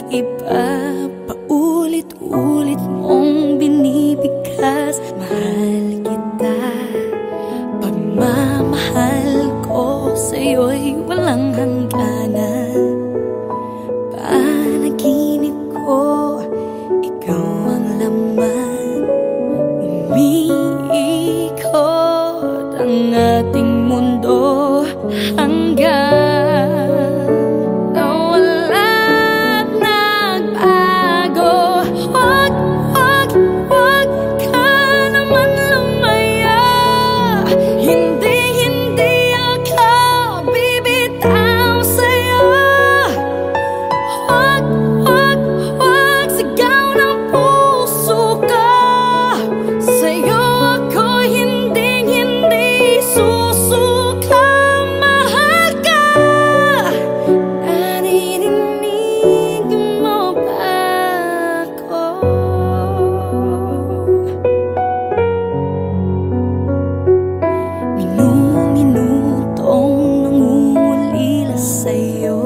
iba. Paulit-ulit mong binibigkas. Mahal kita, pagmamahal ko sa'yo'y walang hangganan. Panaginip ko, ikaw ang laman. Umiikot ang ating mundo hanggang nawala't nagbago. Huwag ka naman lumaya. Hindi ako bibitaw sa'yo. Huwag sigaw ng puso ko. Sa'yo ako hindi susuka. Mahal ka, naririnig mo ba ako? Minu-minutong nangungulila sa'yo.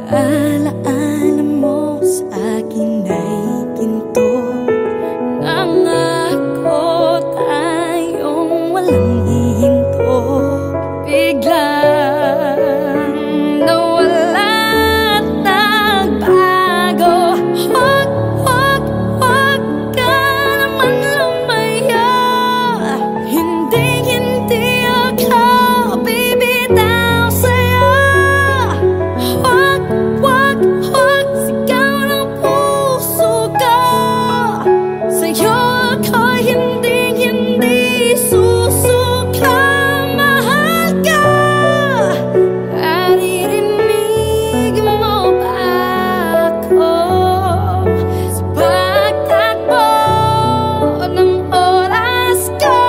Alaala mo sa akin ay ginto. Nangako tayong walang hihinto. Biglang nawala't nagbago. Huwag ka naman lumaya. Hindi ako bibitaw sa'yo. Huwag sigaw ng puso ko. Sa'yo ako hindi susuka. Mahal ka, naririnig mo ba ako? Sa pagtakbo ng oras ko,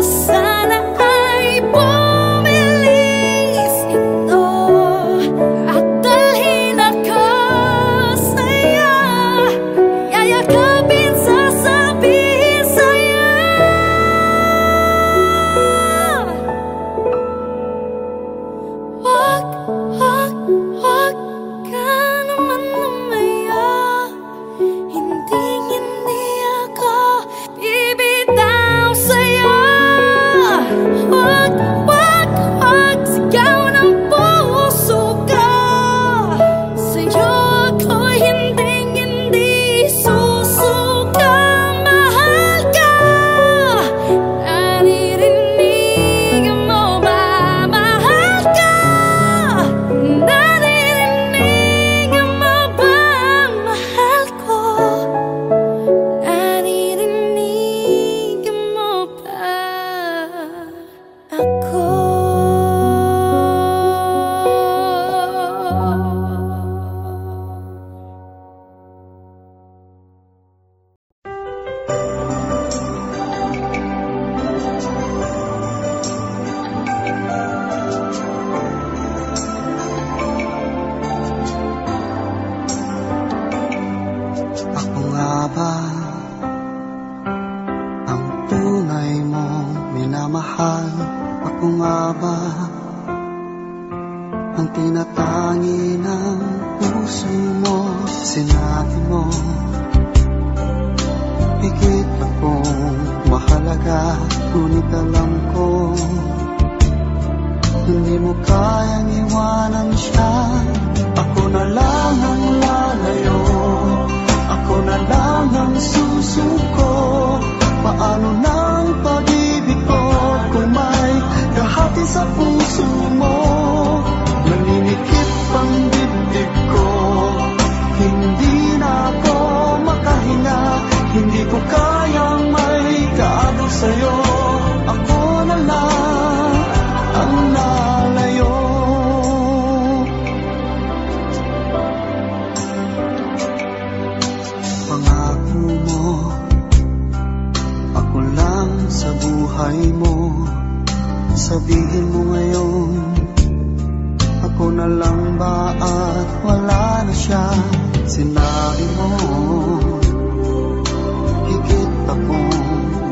sana ay bumilis ito at dalhin ako sa'yo. Yayakapin, sasabihin sa'yo. Huwag ka naman lumaya. Hindi ako bibitaw sa'yo. Huwag sigaw ng puso ko. Sa'yo ako hindi susuka. Mahal ka, naririnig mo ba? Mahal ka, naririnig mo ba? Mahal ko, naririnig mo ba ako? Ako nga ba ang tunay mong minamahal? Ako nga ba ang tinatangi ng puso mo? Sinabi mo, higit akong mahalaga. Ngunit alam ko, hindi mo kayang iwanan siya. Ako na lang ang lalayo, ako na lang ang susuko. Paano ng pag-ibig ko kung may kahati sa puso mo? Naninikip ang dibdib ko, hindi na ako makahinga. Hindi ko kayang may kaagaw sa'yo. Ako na lang ang lalayo. Pangako mo, ako lang sa buhay mo. Sabihin mo ngayon, ako na lang ba at wala na siya? Sinabi mo, higit akong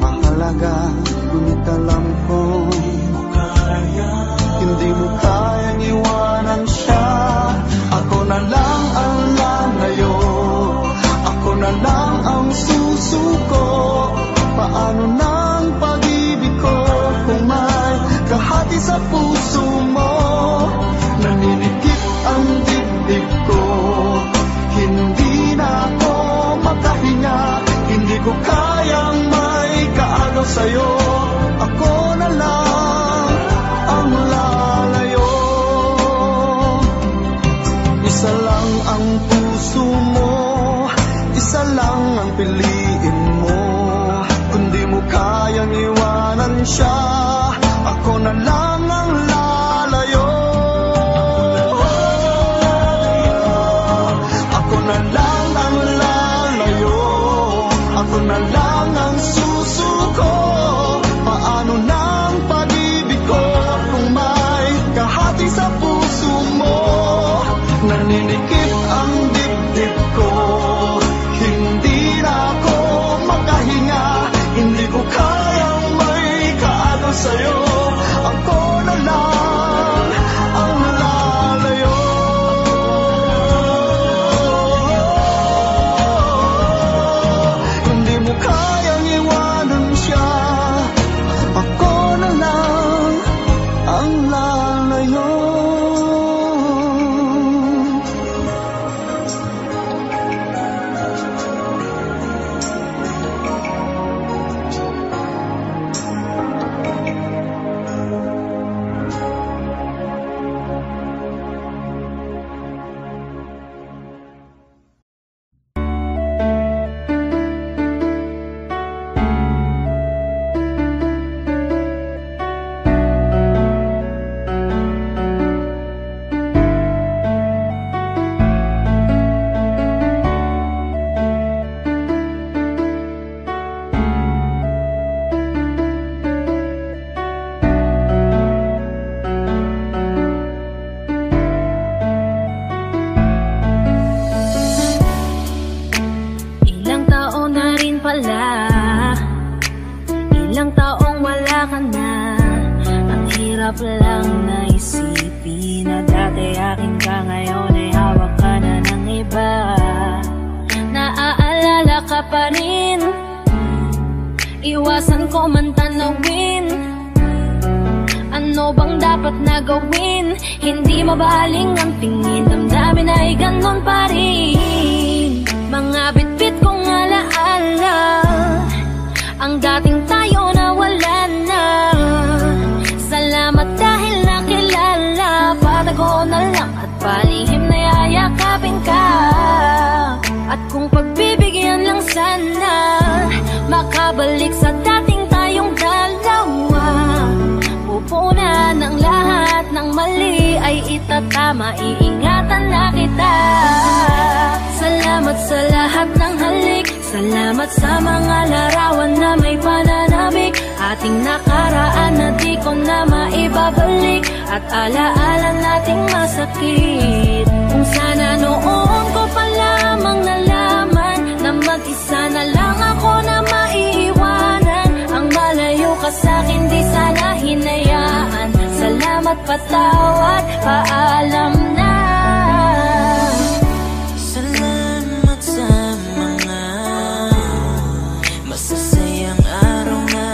mahalaga. Ngunit alam ko, hindi mo kayang iwanan siya. Ako na lang kayang may kaagaw sa'yo, ako na lang ang lalayo. Isa lang ang puso mo, isa lang ang piliin mo. Kung di mo kayang iwanan siya, ako na lang ang lalayo. Ako na lang ang lalayo. Ako na lang ang susuko. Paano na ang pag-ibig ko kung may kahati sa puso mo? Naninikip ang dibdib ko, hindi na ako makahinga. Hindi ko kayang may kaagaw sa'yo, ako na lang ang lalayo. Kung di mo kayang iwanan siya, ako na lang ang lalayo. Ilang taong wala ka na. Ang hirap lang na isipin na dati akin ka, ngayon ay hawak ka na ng iba. Naaalala ka pa rin, iwasan ko man tanawin. Ano bang dapat na gawin? Hindi mabaling ang tingin, damdamin ay ganon pa rin. Mga bitbit kong alaala, ang dating tayo na wala na. Salamat dahil nakilala, patago na lang at palihim na yayakapin ka. At kung pagbibigyan lang sana, makabalik sa dating tayong dalawa. Pupunan ng lahat ng mali ay itatama, iingatan na kita. Salamat sa lahat ng halik, salamat sa mga larawan na may pananabik. Ating nakaraan na di ko na maibabalik, at alaala nating masakit. Kung sana noon ko pa lamang nalaman na mag-isa na lang ako na maiiwanan. Ang malayo ka sa'kin di sana hinayaan. Salamat, patawad, paalam na. Salamat sa mga masasayang araw na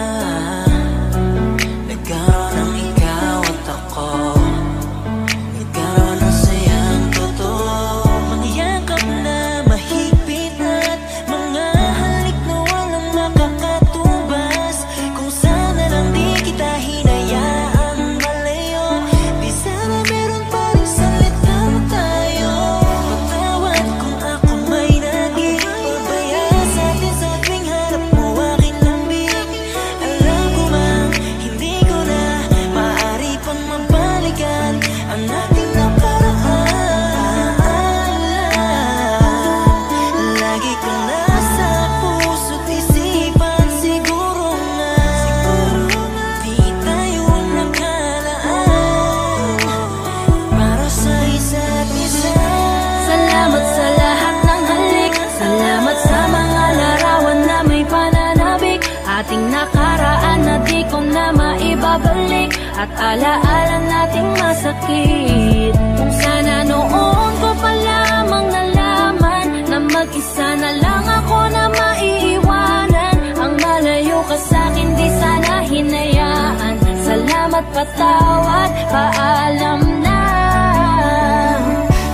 nagkaroon ng ikaw at ako. Nagkaroon ng sayang totoo, mga yakap na mahigpit at mga halik na walang makakatubas. Kung sana lang di kita hinayaan malayo, di sana meron pa rin salita tayo. Patawad kung ako may naging pabaya sa atin sa tuwing harap mo aking lambing. Alam ko bang hindi ko na maaari pang mabalikan ang ating nakaraan. Lagi ka nasa puso't isipan, siguro nga di tayo nakalaan para sa isa't isa. Salamat sa lahat ng halik, salamat sa mga larawan na may pananabik. Ating nakaraan na di ko na maibabalik, at alaala nating masakit. Kung sana noon ko pa lamang nalaman na mag-isa na lang ako na maiiwanan. Ang malayo ka sa'kin di sana hinayaan. Salamat, patawad, paalam na.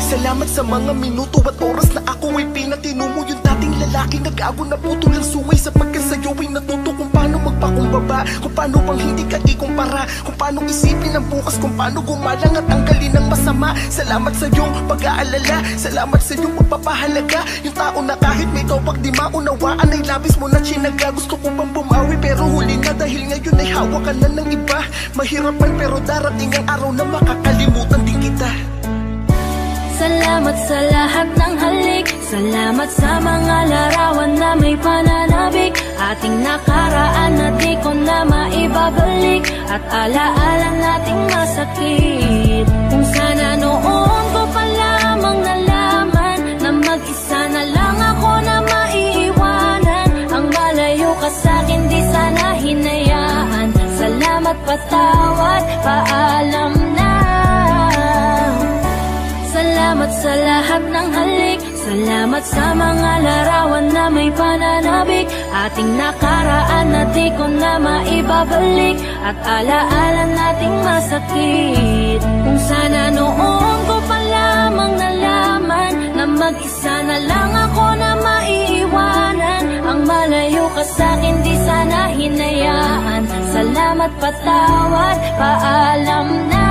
Salamat sa mga minuto at oras na ako ay pinatino mo. Yung dating lalaking nag-ago na putol ang sungay, sapagkat sa'yo ay natuto kung paano magpakumbaba, kung paano bang hindi ka ikumpara, kung paano isipin ang bukas, kung paano gumalang at tanggalin ang masama. Salamat sa iyong pag-aalala, salamat sa iyong pagpapahalaga. Yung tao na kahit may topak di maunawaan ay labis mo na chinaga. Gusto ko bang bumawi pero huli na, dahil ngayon ay hawak ka na ng iba. Mahirap man pero darating ang araw na makakalimutan din kita. Salamat sa lahat ng halik, salamat sa mga larawan na may pananabik. Ating nakaraan na di ko na maibabalik, at alaala nating masakit. Kung sana noon ko pa lamang nalaman na mag-isa na lang ako na maiiwanan. Ang malayo ka sa'kin di sana hinayaan. Salamat, patawad, paalam na. Salamat sa lahat ng halik, salamat sa mga larawan na may pananabik. Ating nakaraan na di ko na maibabalik, at alaala nating masakit. Kung sana noon ko pa lamang nalaman na mag-isa na lang ako na maiiwanan. Ang malayo ka sa'kin di sana hinayaan. Salamat, patawad, paalam na.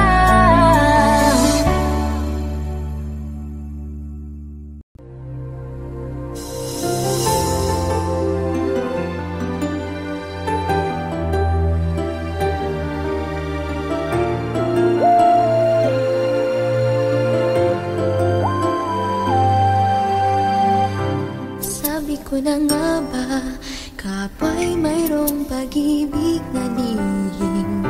Ko na nga ba, kapa'y mayroong pag-ibig na lihim,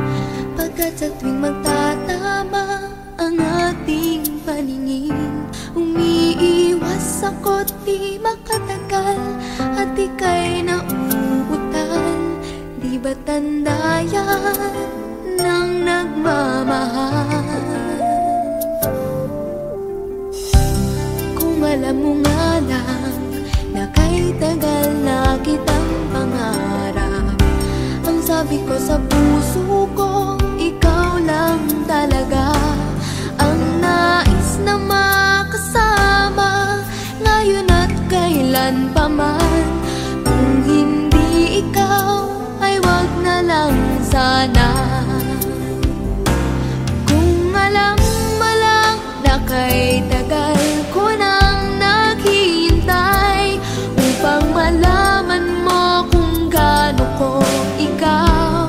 pagkat sa tuwing magtatama ang ating paningin, umiiwas ako't di makatagal, at ika'y nauutal. Di ba tanda yan ng nagmamahal? Kung alam mo nga lang na kay tagal na kitang pangarap, ang sabi ko sa puso ko, ikaw lang talaga ang nais na makasama, ngayon at kailan pa man. Kung hindi ikaw, ay wag na lang sana. Kung alam mo lang na kay tagal ko nang naghihintay, upang malaman mo kung gaano ko ikaw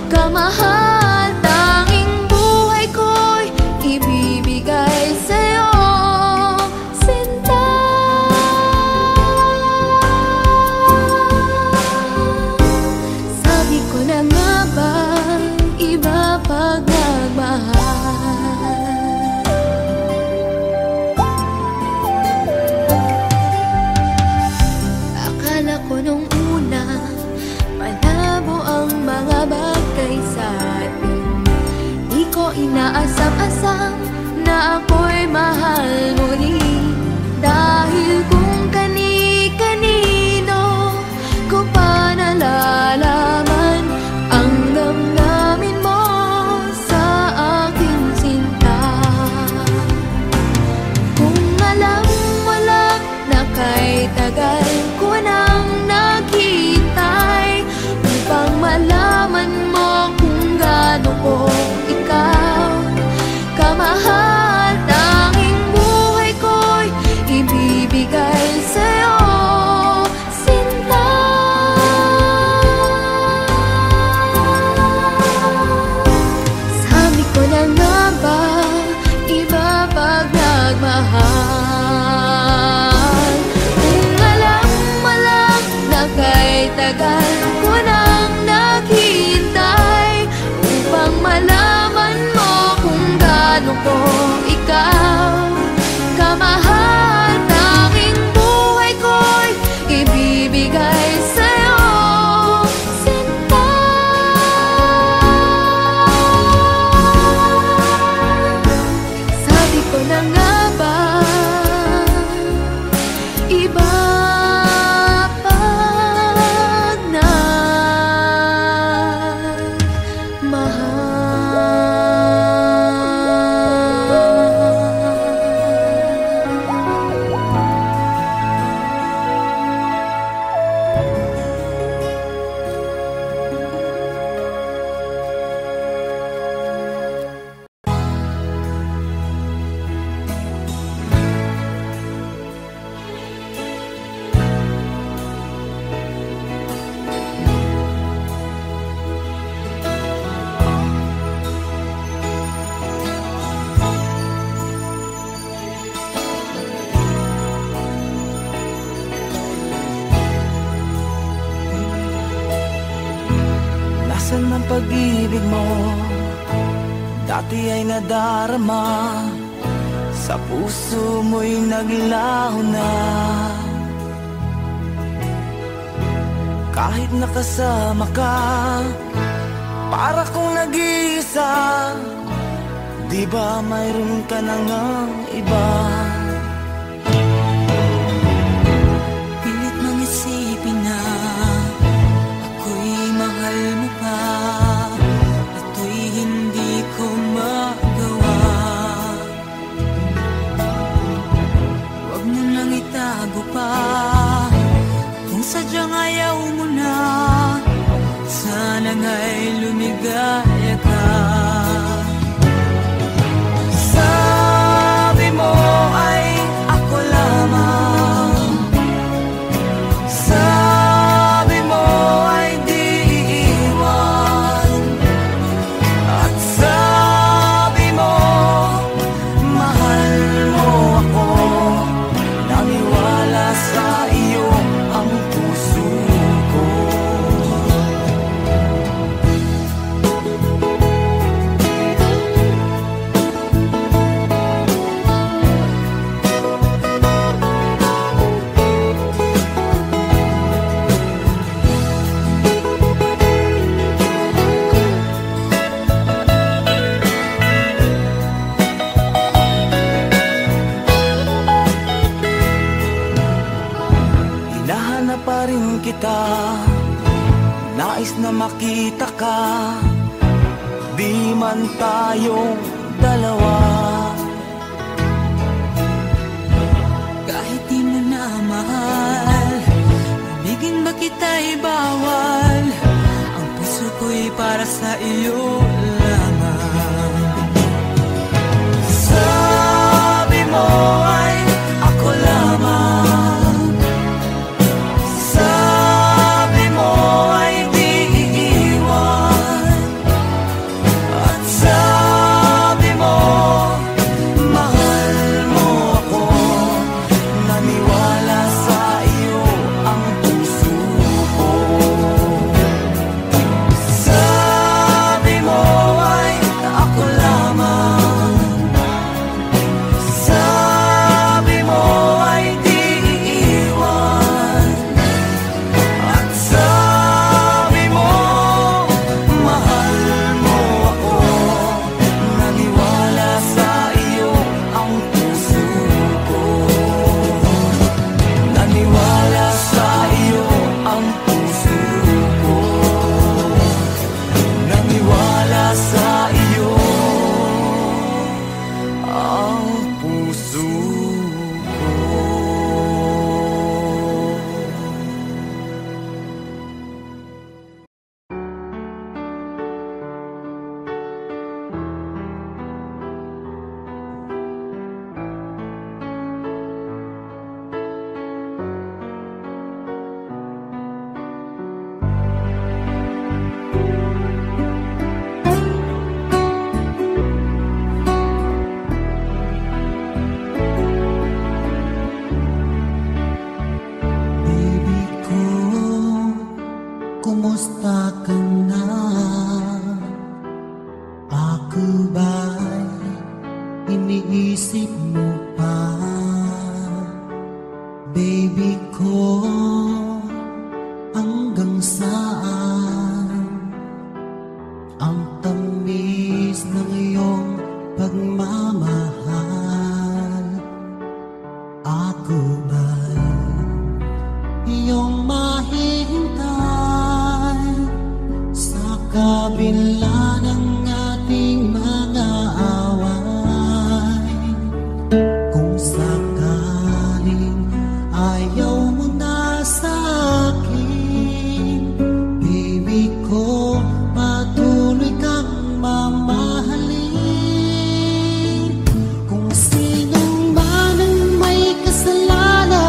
kamahal. Tanging buhay ko'y ibibigay sa'yo, sinta. Sabi ko na nga ba, iba pag nagmahal. Nung una, malabo ang mga bagay sa atin. Di ko inaasam-asam na ako'y mahal muli, dahil kung kani-kanino ko pa nalalaman ang damdamin mo sa akin, sinta. Kung alam mo lang na kay tagal ko nang naghihintay, upang malaman mo kung gaano ko ikaw kamahal. Tanging buhay ko'y ibibigay sa'yo, sinta. Sabi ko na nga ba, iba pag nagmahal. Kung alam mo lang na kay tagal ko nang naghihintay, upang malaman mo kung gaano ko ikaw kamahal. Tanging pag-ibig mo dati ay nadarama, sa puso mo'y naglaho na. Kahit nakasama ka, para kong nag-iisa, di ba mayroon ka na ngang iba? Pilit nang isipin na ako'y mahal mo pa, ito'y hindi ko magawa. Huwag mo nang itago pa, kung sadyang ayaw mo na, sana nga'y lumigaya ka. Sabi mo ay ako lamang, sabi mo ay di iiwan, at sabi mo mahal mo ako, naniwala sa iyo ang puso ko. Hinahanap pa rin kita, nais na makita ka, di man tayong dalawa. Kahit di mo na mahal, ibigin ba kita'y bawal, ang puso ko'y para sa iyo lamang. Sabi mo ay ako lamang, sabi mo ay di iiwan, at sabi mo mahal mo ako, naniwala sa iyo ang puso ko. Sabi mo ay ako lamang, sabi mo ay di iiwan, at sabi mo mahal mo ako, naniwala sa iyo ang puso ko. Naniwala sa iyo ang puso ko, naniwala sa iyo ang puso ko. Baby ko, kumusta ka na? Ako ba'y iniisip mo pa? Baby ko, hanggang saan ang tamis ng iyong pagmamahal? Ako ba'y iyong mahihintay sa kabila ng ating mga away? Kung sakaling ayaw mo na sa akin, baby ko, patuloy kang mamahalin. Kung sino man ang may kasalanan,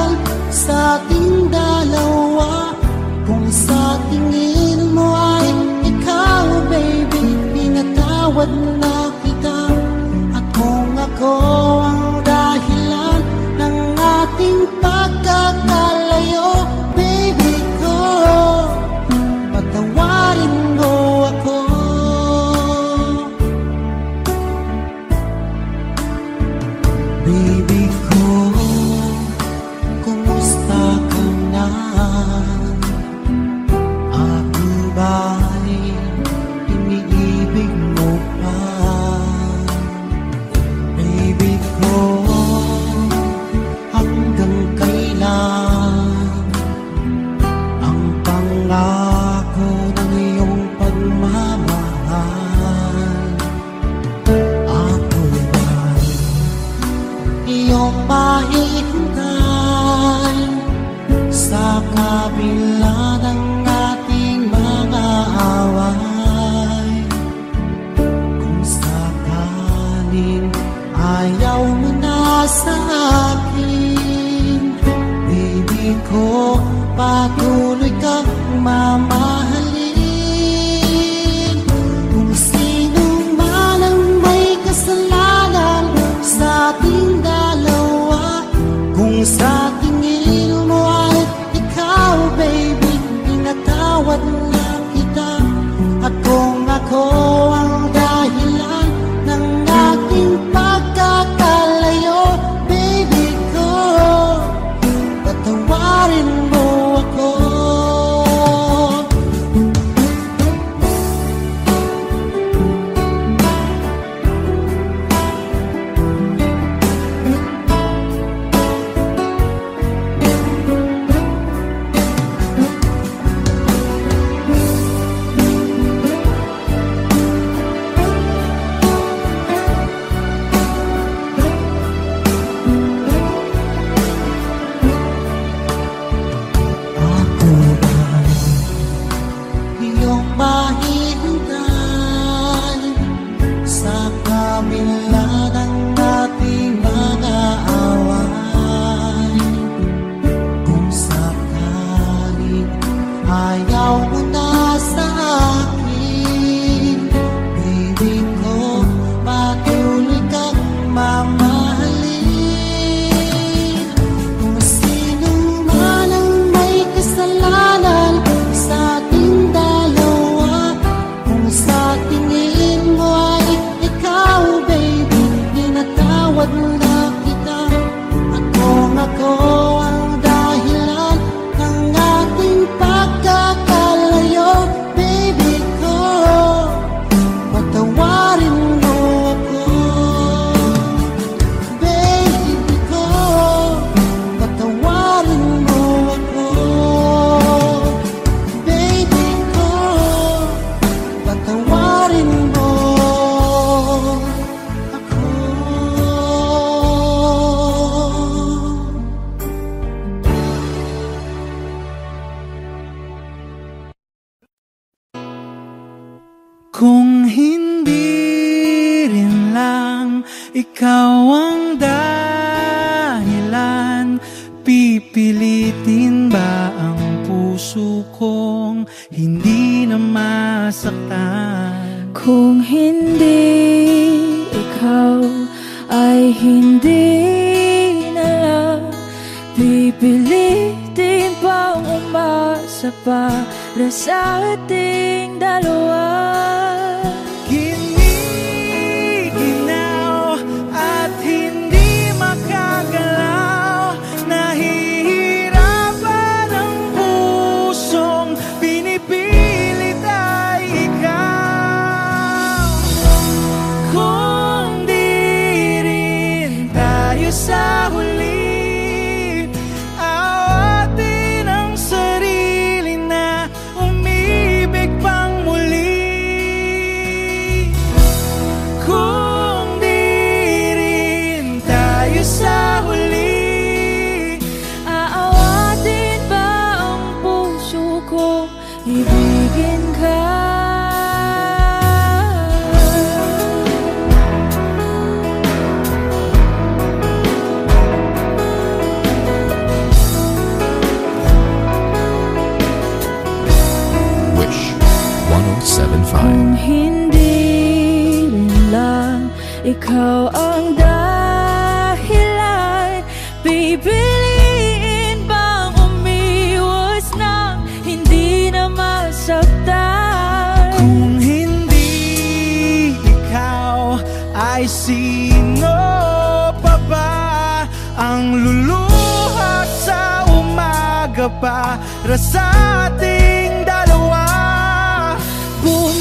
Kung hindi rin lang ikaw ang dahilan, pipilitin ba ang puso kong hindi na masaktan? Kung hindi ikaw ay hindi na lang, pipilitin bang umasa para sa ating dalawa? Giniginaw at hindi makagalaw, nahihirapan ang pusong pinipilit ay ikaw. Kung di rin tayo sa huli, awatin ang sarili na umibig pang muli. Kung di rin tayo sa huli, Aawatin ba ang puso ko, ibigin ka? Wish 1075. Kung hindi rin lang ikaw ang dahilan, pipiliin bang umiwas nang hindi na masaktan? kung hindi ikaw, ay sino pa ba ang luluha sa umaga para sa ating dalawa? Bumibitaw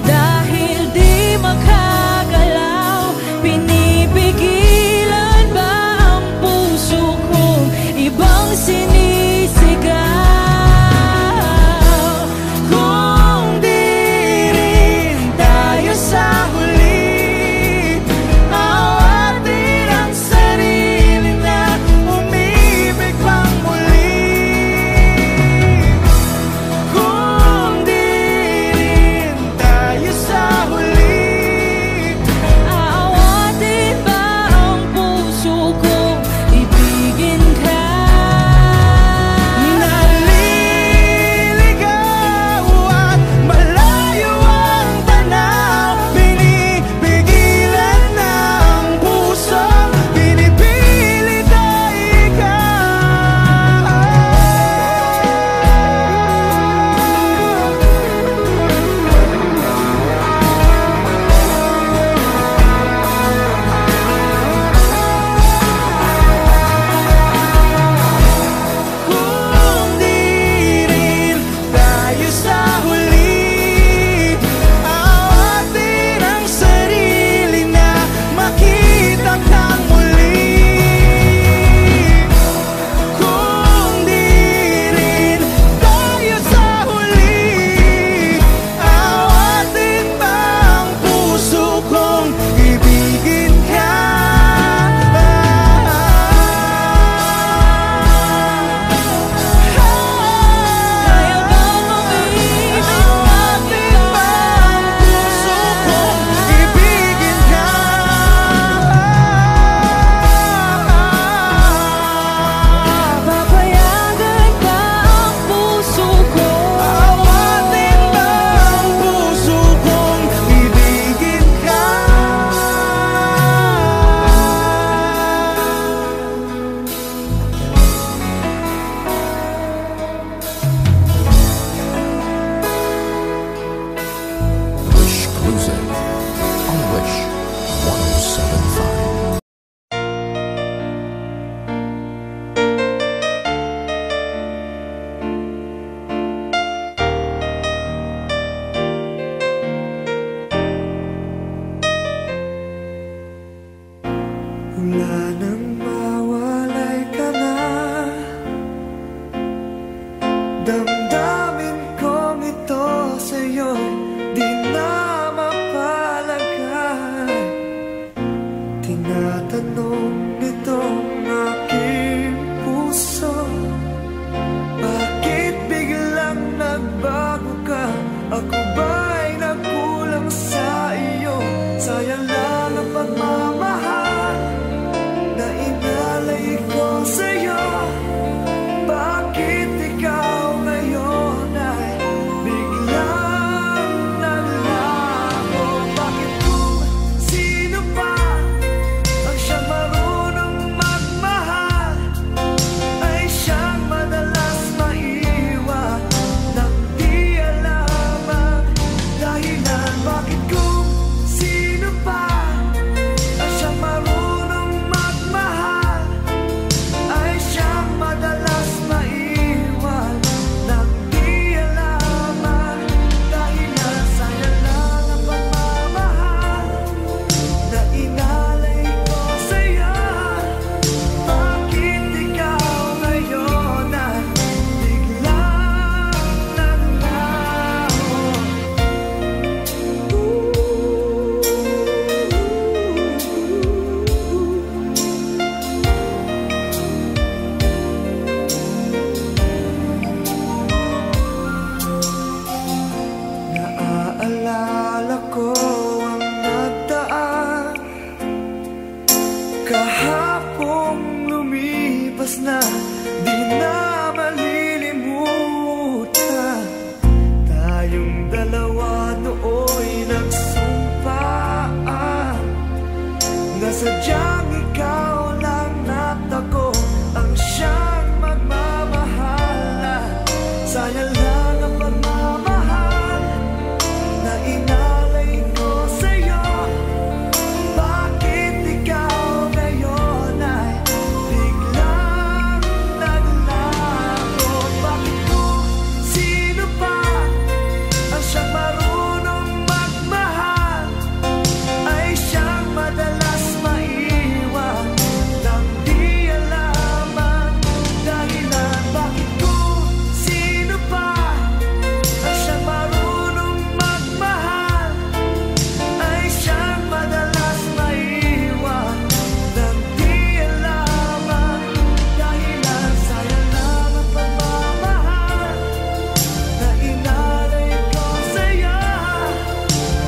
dahil di makagalaw, pinipigilan ba ang puso kong ibang sinisigaw? Kung di rin tayo sa huli, awatin ang sarili na umibig pang muli. Kung di rin tayo sa huli, aawatin ba ang puso kong ibigin ka? Naliligaw at malayo ang tanaw, pinipigilan ng puso, pinipilit ay ikaw. Kung di rin tayo sa huli, awatin ang sarili na makita kang muli. Kung di rin tayo sa huli, awatin ba ang puso kong ibigin ka? Kaya bang umibig awatin ba ang puso kong ibigin ka? Papayagan ba ang puso ko? Awatin ba ang puso kong ibigin ka? Wish Cruising on Wish 1075. Wala nang mawalay ka na, damdamin kong ito sa'yo'y di na mapalagay. Tinatanong nitong aking puso, bakit biglang nagbago ka? na di na malilimutan. Tayong dalawa nooy nagsumpaan na sadyang ikaw lang at ako ang siyang magmamahalan. Sayang lang ang pagmamahal na inalay ko sa'yo. Bakit ikaw ngayon ay biglang naglaho? Bakit kung sino pa ang siyang marunong magmahal ay siyang madalas maiwan nang di alam ang dahilan? Bakit kung sino pa ang siyang marunong magmahal ay siyang madalas maiwan nang di alam ang dahilan? Sayang lang ang pagmamahal na inalay ko sa'yo.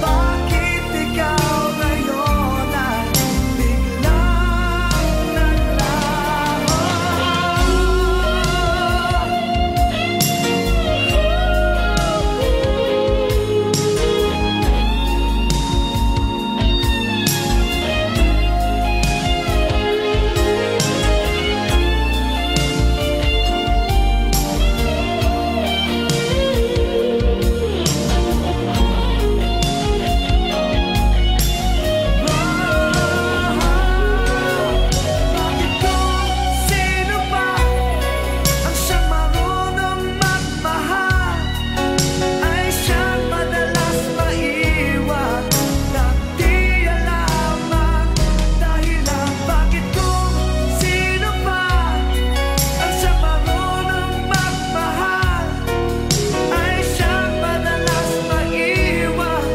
Bakit ikaw ngayon ay biglang naglaho? Bakit kung sino pa ang siyang marunong magmahal ay siyang madalas maiwan nang di alam ang dahilan? Bakit kung sino pa ang siyang marunong magmahal ay siyang madalas maiwan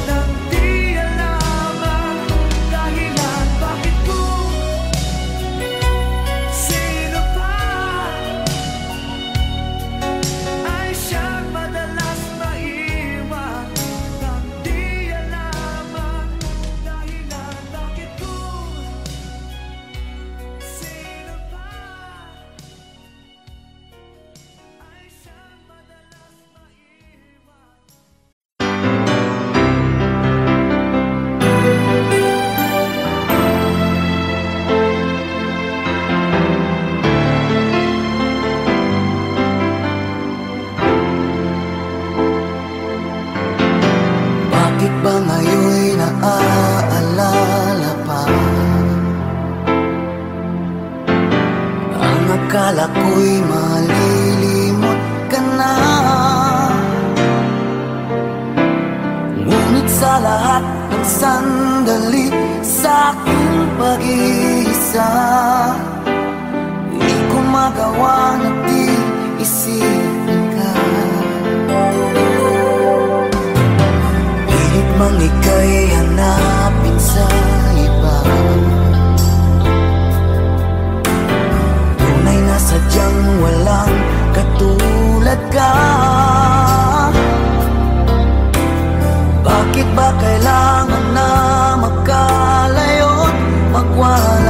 nang di alam ang dahilan? Bakit kung sino pa ay siyang madalas maiwan nang di alam ang dahilan? Bakit kung sino pa ay siyang madalas maiwan? Bakit ba ngayon'y naaalala pa ang akala ko'y malilimot ka na? Ngunit sa lahat ng sandali sa aking pag-iisa, di ko magawa na di isipin ka. Pilit mang ika'y hanapin sa iba, tunay na sadyang walang katulad ka. Bakit ba kailangan na magkalayo't magwala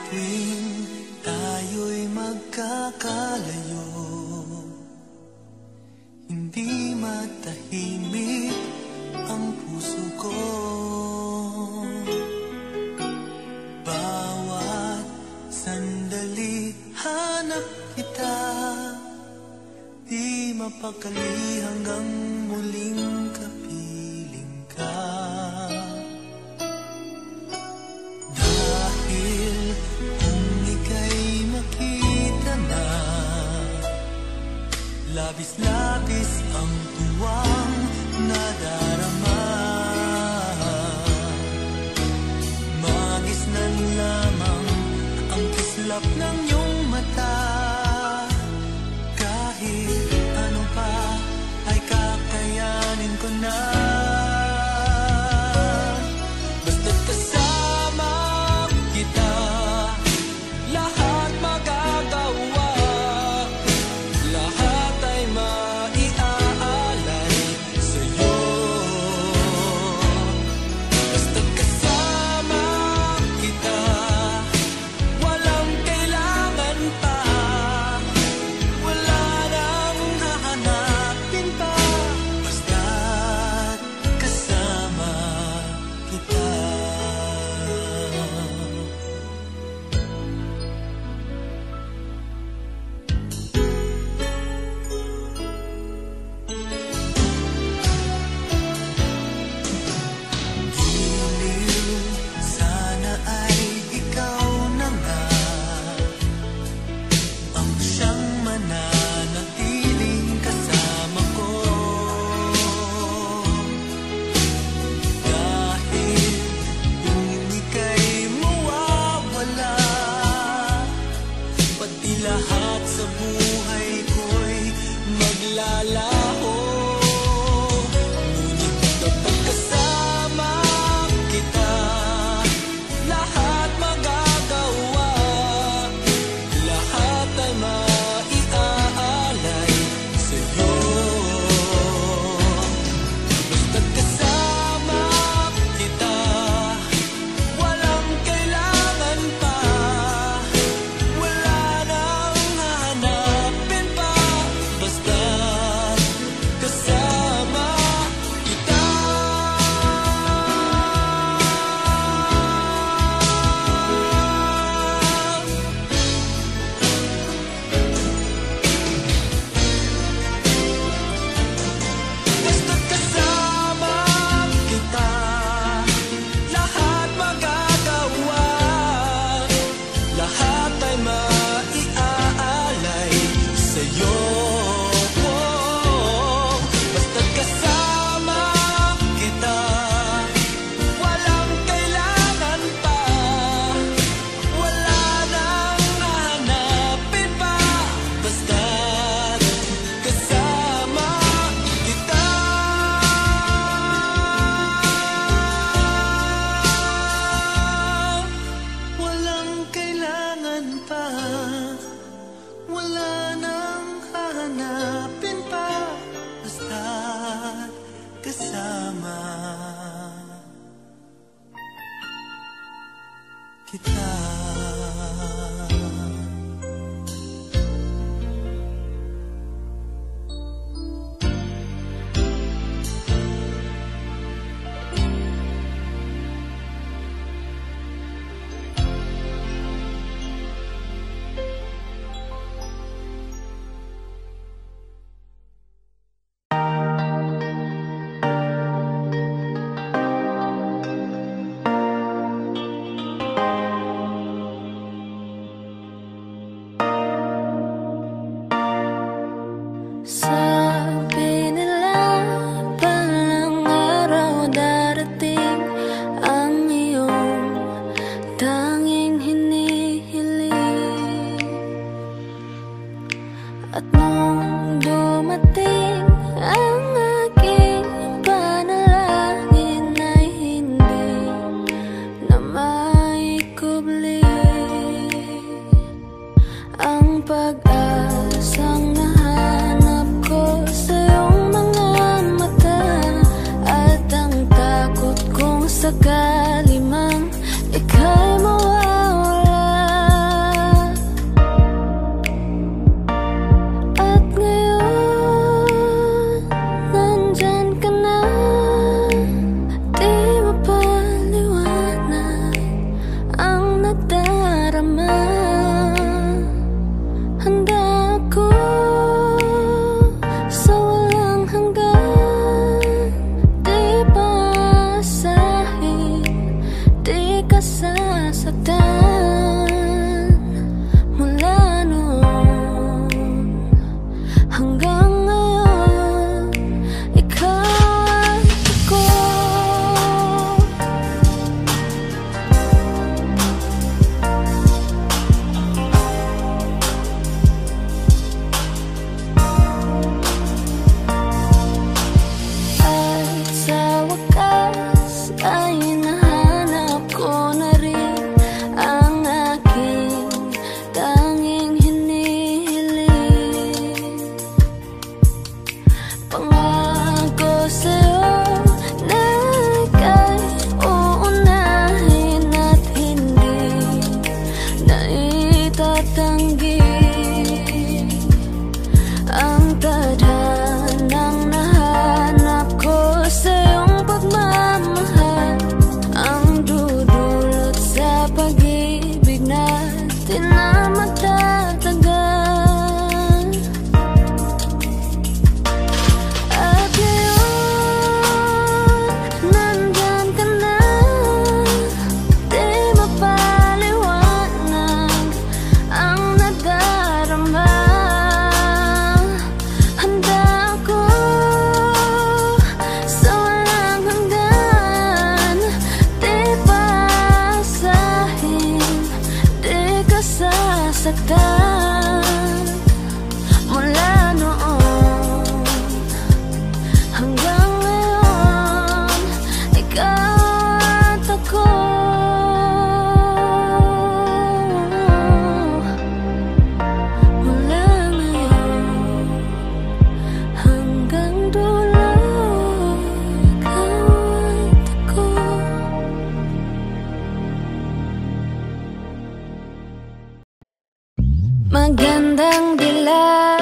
tuwing tayo'y magkakalayo, hindi matahimik ang puso ko. Bawat sandali hanap kita, di mapakali hanggang muling kapiling ka. Dahil kung ika'y makita na, labis-labis ang tuwang nadarama. Magisnan lamang ang kislap ng iyong mata. Kahit ano pa ay kakayanin ko na. Basta't kasama kita, lahat magagawa. Lahat ay maiaalay sa'yo. Basta't kasama kita, walang kailangan pa. Wala nang hahanapin pa. Basta't kasama kita. Giliw, sana ay ikaw na nga ang siyang mananatiling kasama ko. Dahil kung ika'y mawawala, pati lahat sa buhay ko'y maglalaho. Ngunit kapag kasama kita, lahat magagawa. Lahat ay maiaalay sa'yo. Basta't kasama kita, walang kailangan pa. Wala nang hahanapin pa. Basta't kasama kita. Basta't kasama kita, lahat magagawa. Lahat ay maiaalay sa'yo. Basta't kasama kita, walang kailangan pa. Wala nang hahanapin pa. Basta't kasama kita. Walang kailangan pa. Wala nang hahanapin pa. Basta't kasama kita. Sabi nila palang araw darating ang iyong tanging hinihiling. At nung dumating ang aking panalangin ay hindi na maikubli ang pag-asang nahanap ko sa iyong mga mata. At ang takot kong sakali mang ika'y mawawala. tatanggi ang tadhanang nahanap ko sa iyong pagmamahal, ang dudulot sa pag-ibig natin na magtatagal. At ngayon, nandyan ka na, di mapaliwanag ang nadarama. Handa ako sa walang hanggan, di pasahin, di ka sasaktan. Mula noon hanggang ngayon, ikaw at ako. Mula ngayon hanggang dulo, ikaw at ako. Magandang dilag,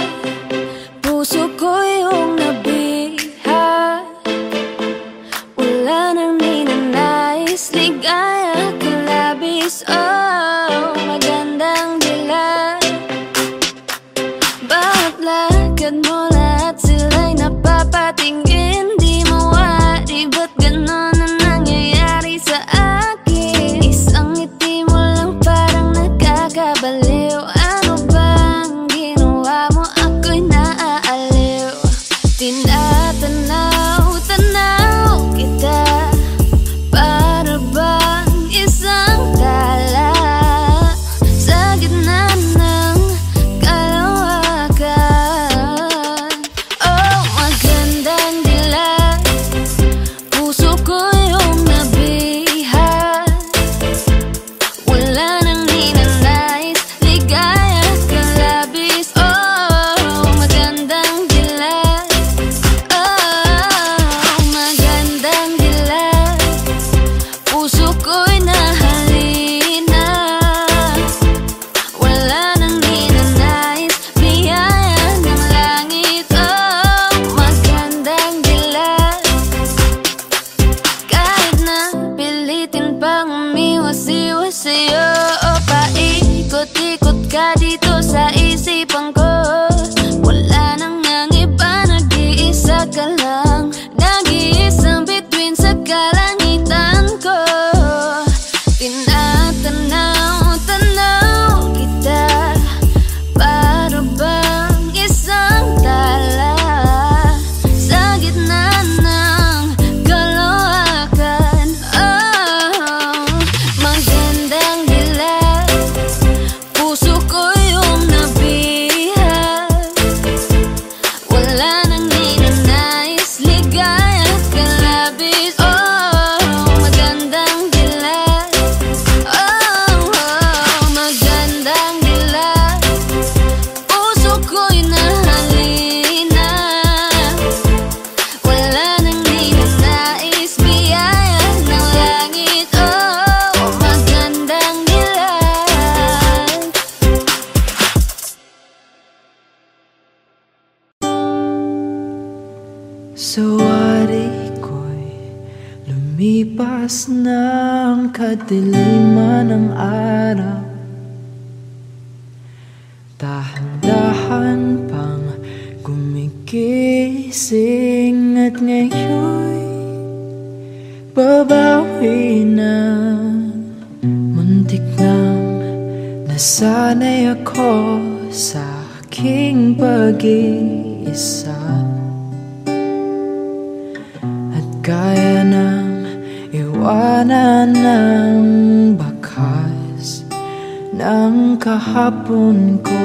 puso ko yung nabiha. Wala nang ninanais, ligaya ka labis. Oh, magandang dilag, bawat lakad mo lahat sila'y napapatingin. Di mawari, ba't ganon na nangyayari sa akin? Isang ngiti mo lang parang nakakabaliw. Ano bang ginawa mo? Ako'y naaaliw. Tinatanaw-tanaw kita, para bang isang tala sa gitna ng kalawakan. Oh, magandang dilag, puso ko yung nabiha. Wala nang ninanais, ligaya ka labis. Oh, magandang dilag. Oh, magandang dilag, puso ko'y nahalina. Wala nang ninanais, biyaya ng langit. Oh, magandang dilag. Kahit na pilitin pang umiwas-iwas sa'yo, o paikot-ikot ka dito sa isipan ko. Wala nang ang iba, nag-iisa ka lang, nag-iisang bituin sa kalangitan ko. Tinatanaw-tanaw kita, para bang isang tala sa gitna ng kalawakan. Oh, magandang dilag, puso ko yung nabiha. Wala nang ninanais, ligaya ka labis. Oh, magandang dilag. Oh, magandang dilag, puso ko'y nahalina. Wala nang ninanais, biyaya ng langit. Oh, magandang dilag. Sa wari ko'y lumipas ng kadiliman ng araw. Dahan-dahan pang gumigising, at ngayon'y babawi na. Muntik nang nasanay ako sa aking pag-iisa, at kaya nang iwanan ng bakas ng kahapon ko.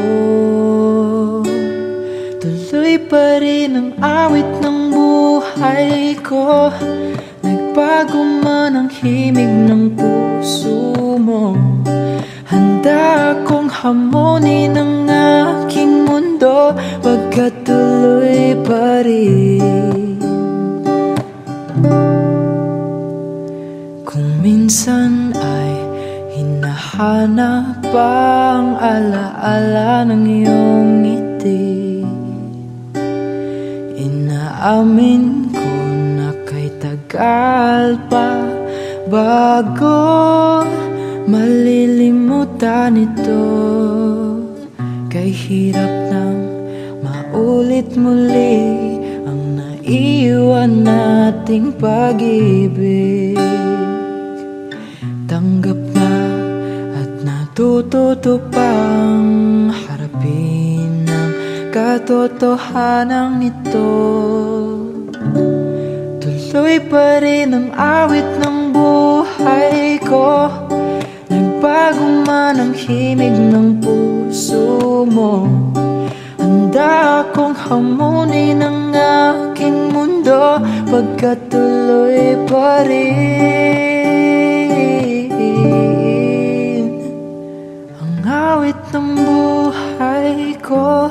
Tuloy pa rin ang awit ng buhay ko, nagbago man ang himig ng puso mo. Handa akong hamunin ang aking mundo, pagkatuloy pa rin. Kung minsan ay hinahanap Hanap ang alaala ng iyong ngiti. Inaamin ko na kay tagal pa bago malilimutan ito. Kay hirap nang maulit muli ang naiwan nating pag-ibig. Tanggap na at natututo pang harapin ang katotohanan nito. Tuloy pa rin ang awit ng buhay ko. Nagbago man ang himig ng puso mo. Handa akong hamunin ang aking mundo, pagkat tuloy pa rin ang awit ng buhay ko.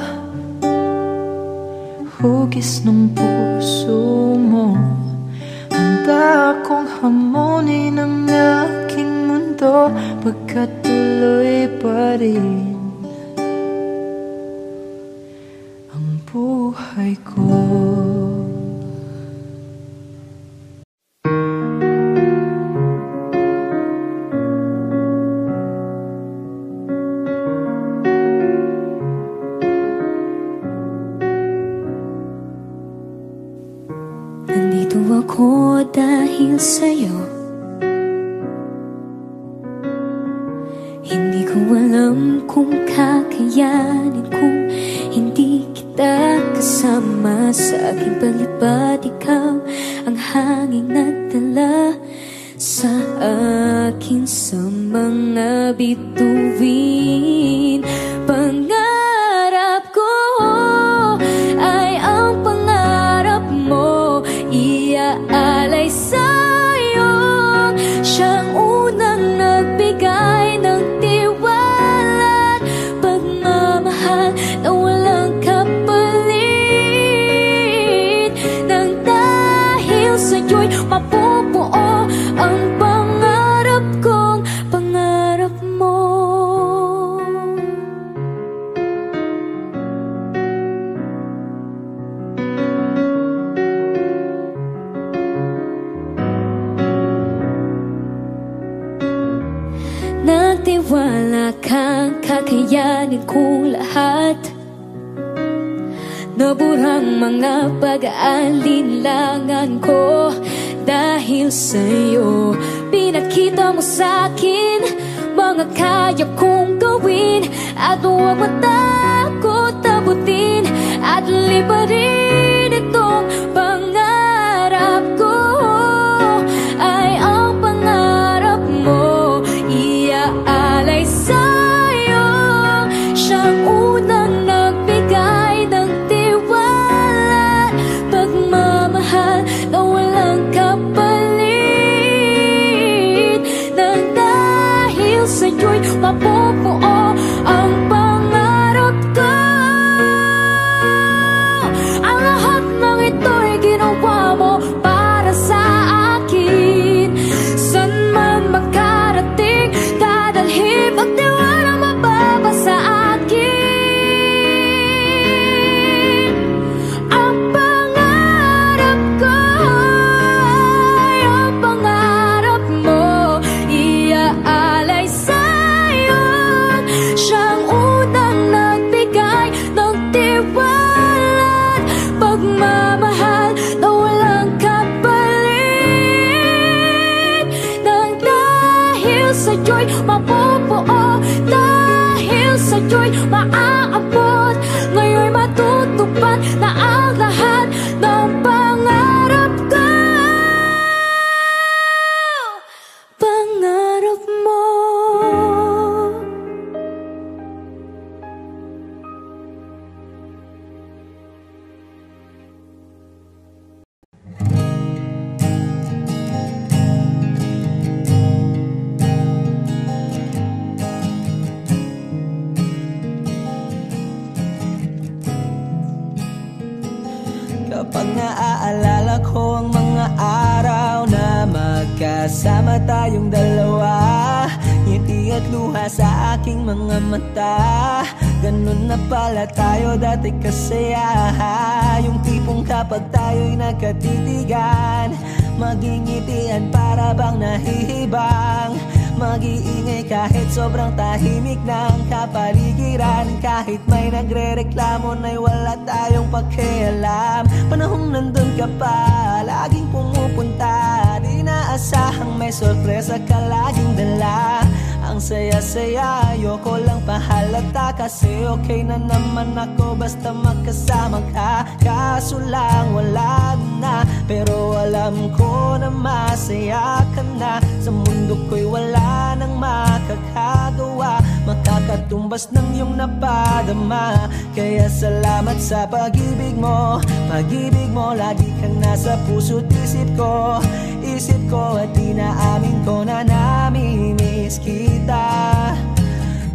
Hugis ng puso mo. Handa akong hamunin ang aking mundo, pagkat tuloy pa rin ang buhay ko. Nandito ako dahil sa'yo. Hindi ko alam kung kakayanin kung hindi kita kasama sa aking palipad. Ikaw ang hanging nagdala sa akin sa mga bituin. Pangarap ko ay ang pangarap mo, iaalay sa'yo. Siyang unang nagbigay ng tiwala at pagmamahal na walang kapalit. Nang dahil sa'yo'y mapupuo ang pangarap kong pangarap mo. Nagtiwala kang kakayanin kong lahat. Naburang mga pag-aalinlangan ko. Dahil sa'yo, pinakita mo sa'kin mga kaya kong gawin. At huwag matakot abutin at liparin itong pangarap ko. Ay ang pangarap mo, iaalay sa'yo. Siyang unang nagbigay ng tiwala, pagmamahal na walang kapalit. Nang dahil sa'yo'y mapupuo ang pangarap ko. Ang lahat ng ito'y ginawa mo para sa akin. San man makarating, dadalhin magtiwala mababa sa akin. Ang pangarap ko ay ang pangarap mo, iaalay sa'yo. Siyang unang nagbigay ng tiwala at pagmamahal na walang kapalit. Nang dahil sa'yo'y mapupuo, dahil sa'yo'y maaabot, ngayon'y matutupad na ang lahat ng pangarap ko. Pangarap mo. Kapag naaalala ko ang mga araw na magkasama tayong dalawa, ngiti at at luha sa aking mga mata. Ganun na pala tayo dati kasaya. Yung tipong kapag tayo'y nagkatitigan, magingitian para bang nahihibang. Mag-iingay kahit sobrang tahimik ng kapaligiran. Kahit may nagre-reklamo na'y wala tayong pakialam. Panahong nandun ka pa, laging pumupunta. Di naasahang may sorpresa ka laging dala. Ang saya-saya, ayoko lang pahalata. Kasi okay na naman ako basta magkasama ka. Kaso lang wala na, pero alam ko na masaya ka na. Sa mundo ko'y wala nang makakagawa, makakatumbas ng iyong napadama. Kaya salamat sa pag-ibig mo. Pag-ibig mo, lagi kang nasa puso't isip ko. Isip ko at inaamin ko na namimiss kita.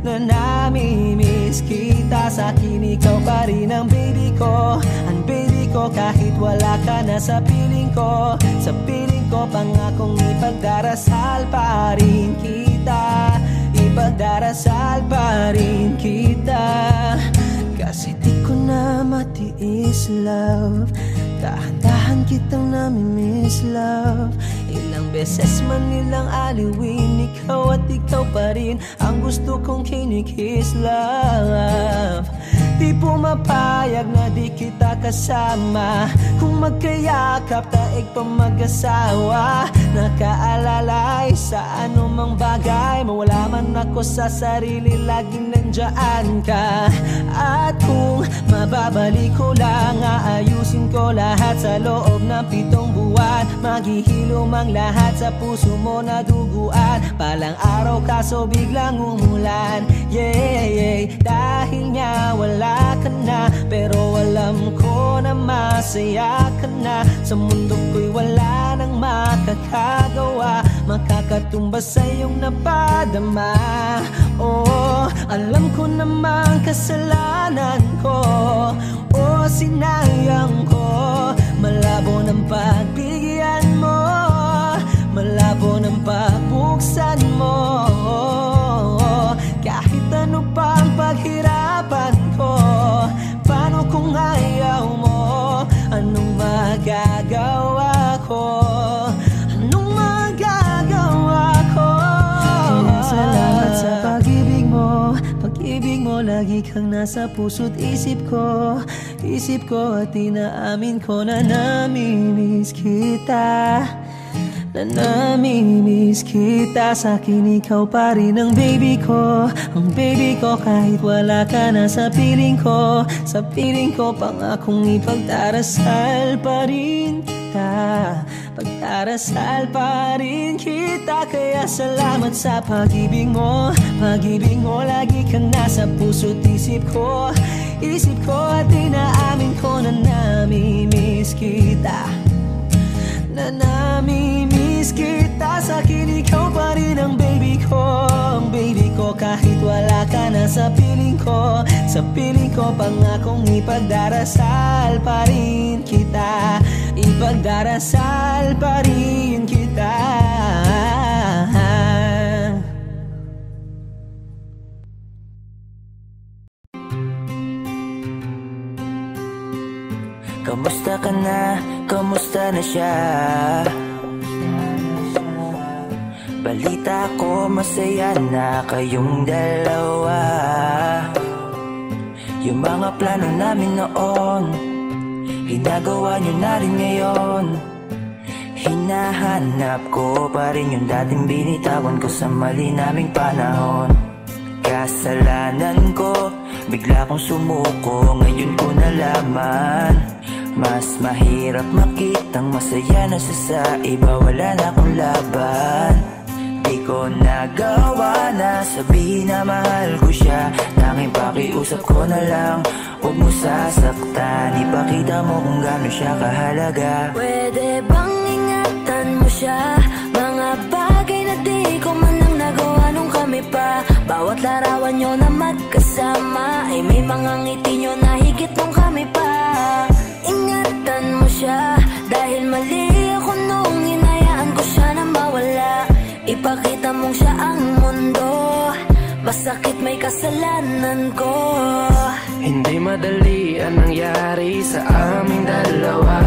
Na namimiss kita. Sa akin ikaw pa rin ang baby ko. Ang baby ko kahit wala ka na sa piling ko. Sa piling ko pangakong ipagdarasal pa rin kita. Ipagdarasal pa rin kita. Kasi di ko na matiis love. Dahan-dahan kitang namimiss love. Ilang beses man nilang aliwin, ikaw at ikaw pa rin ang gusto kong kinikiss love. Di pumapayag na di kita kasama. Kung magkayakap taig pa mag-asawa. Nakaalalay sa anumang bagay. Mawala man ako sa sarili, laging nandyan ka. At kung mababalik ko lang, aayusin ko lahat sa loob ng 7 buwan. Maghihilom ang lahat sa puso mo na duguan. Palang araw kaso biglang umulan. Yeah, dahil nga wala ka na, pero alam ko na masaya ka na. Sa mundo ko'y wala nang makakagawa, makakatumbas sa iyong napadama. Oh, alam ko namang kasalanan ko. Oh, sinayang ko. Malabo ng pagbigyan mo, malabo ng pagbuksan mo. Kahit ano pa ang paghirapan ko, paano kung ayaw mo? Anong magagawa ko? Anong magagawa ko? Kaya salamat sa pag-ibig mo. Pag-ibig mo, lagi kang nasa puso't isip ko. Isip ko at inaamin ko na namimiss kita. Na namimiss kita. Sa akin ikaw pa rin ang baby ko. Ang baby ko kahit wala ka na sa piling ko. Sa piling ko pangakong ipagdarasal pa rin kita. Pagdarasal pa rin kita. Kaya salamat sa pag-ibig mo. Pag-ibig mo, lagi kang nasa puso't isip ko. Isip ko at inaamin ko na namimiss kita. Na namimiss kita. Sa akin ikaw pa rin ang baby ko. Ang baby ko kahit wala ka na sa piling ko. Sa piling ko pangakong ipagdarasal pa rin kita. Ipagdarasal pa rin kita. Kamusta ka na? Kamusta na siya? Balita ko masaya na kayong dalawa. Yung mga plano namin noon, ginagawa nyo na rin ngayon. Hinahanap ko pa rin yung dating binitawan ko sa mali naming panahon. Kasalanan ko, bigla kong sumuko, ngayon ko nalaman. Mas mahirap makitang masaya na siya sa iba, wala na akong laban. Di ko nagawa na sabihin na mahal ko siya. Tanging pakiusap ko na lang, huwag mo sasaktan. Ipakita mo kung gaano siya kahalaga. Pwede bang ingatan mo siya? Mga bagay na di ko man lang nagawa nung kami pa. Bawat larawan nyo na magkasama ay may mga ngiti nyo na higit nung kami pa. Ingatan mo siya, dahil mali ako nung hinayaan ko siya na mawala. Ipakita mong siya ang mundo. masakit may kasalanan ko. Hindi madali ang nangyari sa aming dalawa.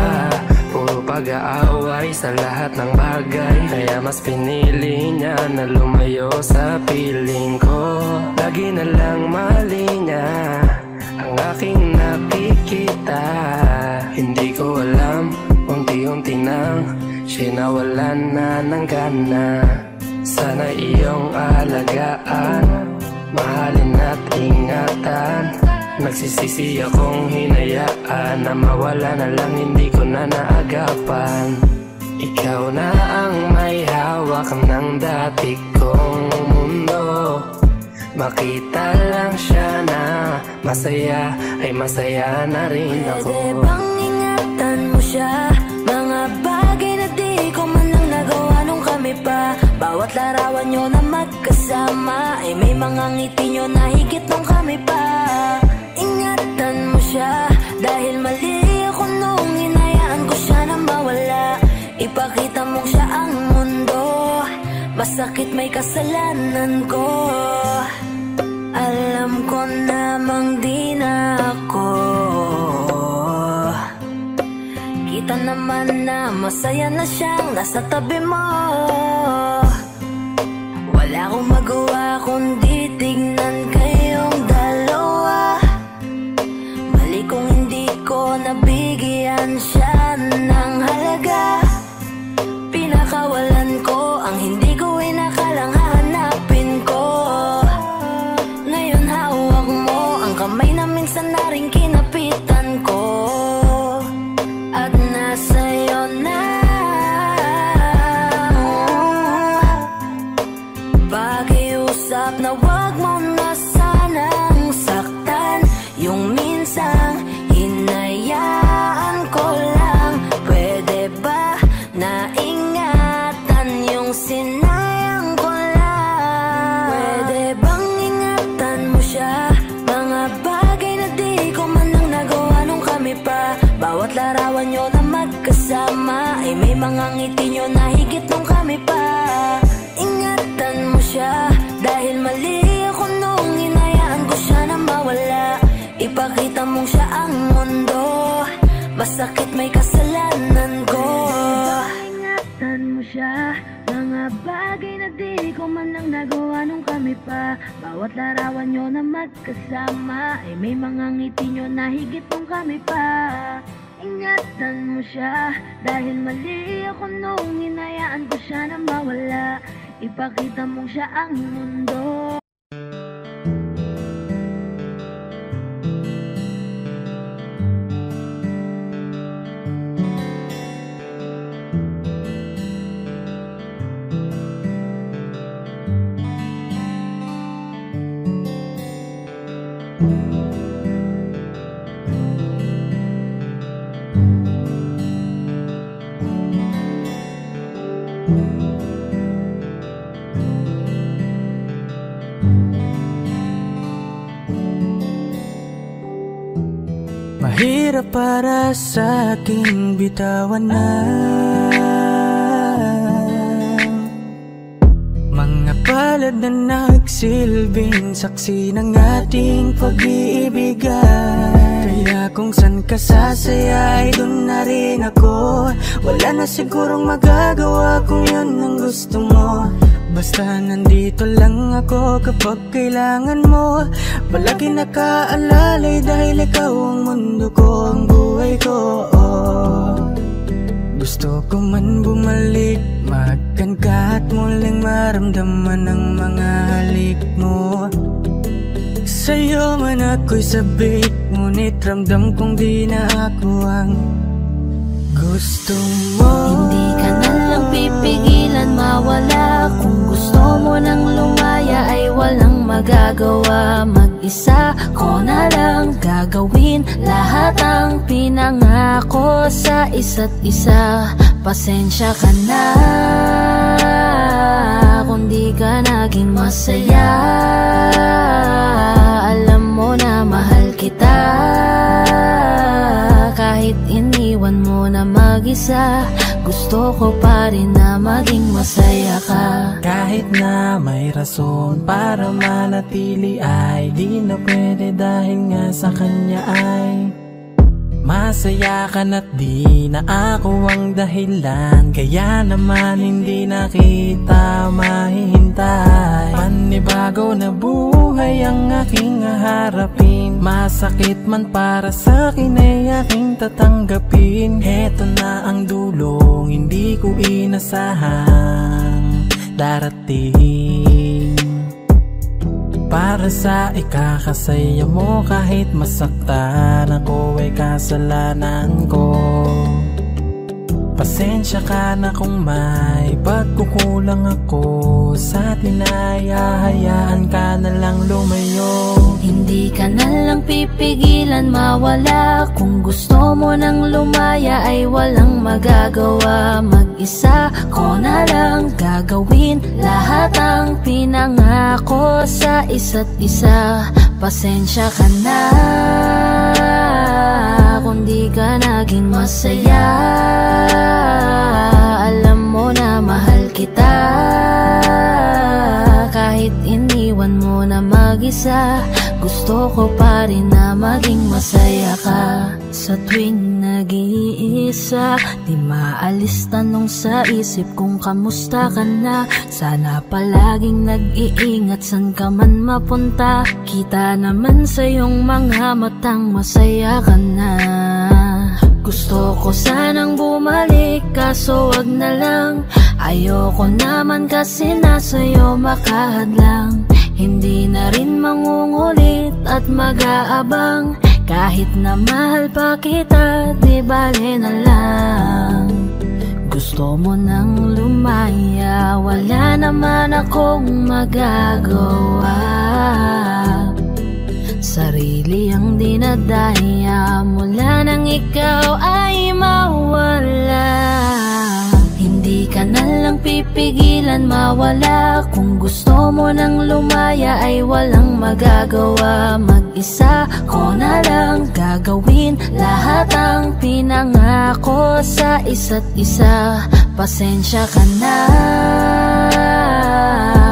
Puro pag-aaway sa lahat ng bagay, kaya mas pinili niya na lumayo sa piling ko. Lagi na lang mali niya ang aking nakikita. Hindi ko alam, unti-unti nang sinawalan na ng gana. Sana iyong alagaan, mahalin at ingatan. Nagsisisi akong hinayaan na mawala na lang, hindi ko na naagapan. Ikaw na ang may hawak ng dati kong mundo. Makita lang siya na masaya, ay masaya na rin ako. Pwede bang ingatan mo siya? Mga bagay na di ko man lang nagawa nung kami pa. Bawat larawan nyo na magkasama, ay may mga ngiti nyo na higit nung kami pa. Ingatan mo siya, dahil mali ako nung hinayaan ko siya na mawala. Ipakita mo siya ang mundo, masakit may kasalanan ko. Alam ko namang di na ako. Kita naman na masaya na siyang nasa tabi mo. Wala akong magawa kundi tignan kayong dalawa. Mali kung hindi ko nabigyan siya ng halaga. Pinakawalan ko ang hindi ko inakalang hahanapin ko. Ngayon hawak mo ang kamay na minsan na rin kinapitan ko. At nasa'yo na pakiusap na wag mo na sanang saktan. Yung minsang hinayaan ko lang, pwede ba na ingatan yung sinayang ko lang? Pwede bang ingatan mo siya? Mga bagay na di ko man lang nagawa nung kami pa. Bawat larawan nyo na magkasama, ay may mga ngiti nyo na higit nung kami pa. Ingatan mo siya, dahil mali ako nung hinayaan ko siya na mawala. Ipakita mong siya ang mundo, masakit may kasalanan ko. Ingatan mo siya, mga bagay na di ko man lang nagawa nung kami pa. Bawat larawan nyo na magkasama, ay may mga ngiti nyo na higit nung kami pa. Ingatan mo siya, dahil mali ako nung hinayaan ko siya na mawala. Ipakita mong siya ang mundo. Mahirap para sa aking bitawan na mga palad na nagsilbing saksi ng ating pag-iibigan. Kaya kung san ka sasaya ay dun na rin ako. Wala na sigurong magagawa kung yun ang gusto mo. Basta nandito lang ako kapag kailangan mo. Palagi nakaalalay dahil ikaw ang mundo ko, ang buhay ko. Gusto ko man bumalik, magkan ka at muling maramdaman ang mga halik mo. Sa'yo man ako'y sabik, ngunit ramdam kong di na ako ang gusto mo. Hindi ka na lang pipigilan mawala. Kung gusto mo nang lumaya ay walang magagawa. Mag-isa ko na lang gagawin lahat ang pinangako sa isa't isa. Pasensya ka na kung di ka naging masaya. Alam mo na mahal kita, kahit iniwan mo na mag mag-isa. Gusto ko pa rin na maging masaya ka. Kahit na may rason para manatili ay di na pwede dahil nga sa kanya ay masaya ka na't di na ako ang dahilan. Kaya naman hindi na kita mahihintay. Panibago na buhay ang aking haharapin. Masakit man para sa'kin ay aking tatanggapin. Heto na ang dulong hindi ko inasahang darating. Para sa ikakasaya mo kahit masaktan ako ay kasalanan ko. Pasensya ka na kung may pagkukulang ako sa atin ay hahayaan ka na lang lumayo. Hindi ka na lang pipigilan mawala. Kung gusto mo nang lumaya ay walang magagawa. Mag-isa ko na lang gagawin lahat ang pinangako sa isa't isa. Pasensya ka na kung di ka naging masaya. Alam mo na mahal kita. Kahit iniwan mo na mag-isa, gusto ko pa rin na maging masaya ka. Sa tuwing nag-iisa, di maalis tanong sa isip kung kamusta ka na. Sana palaging nag-iingat san ka man mapunta. Kita naman sa iyong mga matang masaya ka na. Gusto ko sanang bumalik kaso wag na lang. Ayoko naman kasi nasa'yo makahadlang. Hindi na rin mangungulit at mag-aabang. Kahit na mahal pa kita, di bale na lang. Gusto mo nang lumaya, wala naman akong magagawa. Sarili ang dinadaya mula nang ikaw ay mawala. Hindi ka na lang pipigilan mawala. Kung gusto mo nang lumaya ay walang magagawa. Mag-isa ko na lang gagawin lahat ang pinangako sa isa't isa. Pasensya ka na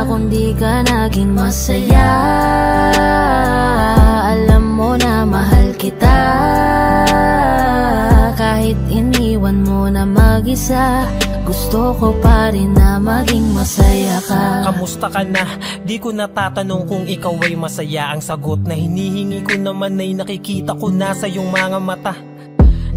kung di ka naging masaya. Alam mo na mahal kita. Kahit iniwan mo na mag-isa, gusto ko pa rin na maging masaya ka. Kamusta ka na? Di ko natatanong kung ikaw ay masaya. Ang sagot na hinihingi ko naman ay nakikita ko na sa iyong mga mata.